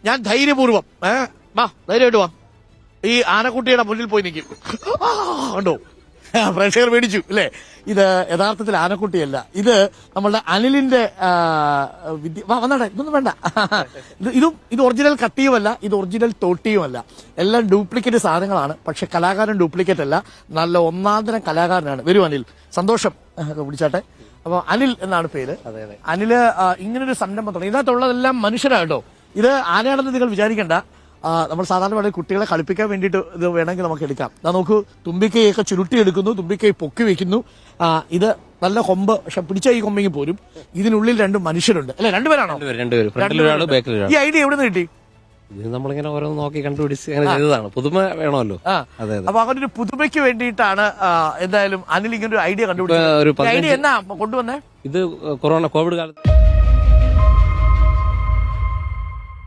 ഞാൻ ധൈര്യപൂർവ്വം വാ ധൈര്യമായിട്ട് വാ ഈ ആനക്കുട്ടിയുടെ മുന്നിൽ പോയി നിൽക്കും. കണ്ടോ, പ്രേക്ഷകർ മേടിച്ചു അല്ലേ? ഇത് യഥാർത്ഥത്തിൽ ആനക്കുട്ടിയല്ല, ഇത് നമ്മളുടെ അനിലിന്റെ വന്നടേ, ഇതൊന്നും വേണ്ട. ഇത് ഒറിജിനൽ കത്തിയുമല്ല, ഇത് ഒറിജിനൽ തോട്ടിയുമല്ല, എല്ലാം ഡ്യൂപ്ലിക്കേറ്റ് സാധനങ്ങളാണ്. പക്ഷെ കലാകാരൻ ഡ്യൂപ്ലിക്കേറ്റ് അല്ല, നല്ല ഒന്നാന്തരം കലാകാരനാണ്. വരൂ അനിൽ, സന്തോഷം വിളിച്ചാട്ടെ. അപ്പൊ അനിൽ എന്നാണ് പേര്. അനില് ഇങ്ങനൊരു സംരംഭം തുടങ്ങി. ഇതിനകത്തുള്ളതെല്ലാം മനുഷ്യരാട്ടോ. ഇത് ആനയാണെന്ന് നിങ്ങൾ വിചാരിക്കേണ്ട. നമ്മൾ സാധാരണ വളരെ കുട്ടികളെ കളിപ്പിക്കാൻ വേണ്ടിയിട്ട് ഇത് വേണമെങ്കിൽ നമുക്ക് എടുക്കാം. നോക്കൂ, തുമ്പിക്കൈയൊക്കെ ചുരുട്ടിയെടുക്കുന്നു, തുമ്പിക്കൈ പൊക്കി വെക്കുന്നു. ഇത് നല്ല കൊമ്പ്, പക്ഷെ പിടിച്ച ഈ കൊമ്പെങ്കിൽ പോരും. ഇതിനുള്ളിൽ 2 മനുഷ്യരുണ്ട് അല്ലെ? 2 പേരാണോ? ഈ ഐഡിയ എവിടെ നിന്ന് കിട്ടി? നമ്മളിങ്ങനെ ഓരോ നോക്കി കണ്ടുപിടിച്ച് ചെയ്തതാണ്. പുതുമ വേണമല്ലോ. അപ്പൊ അങ്ങനെ ഒരു പുതുമയ്ക്ക് വേണ്ടിയിട്ടാണ് എന്തായാലും അനിൽ ഇങ്ങനെ ഒരു ഐഡിയ കണ്ടുപിടിച്ചത്. ഐഡിയ എന്നാ കൊണ്ടുവന്നേ? ഇത് കോവിഡ് കാലത്ത്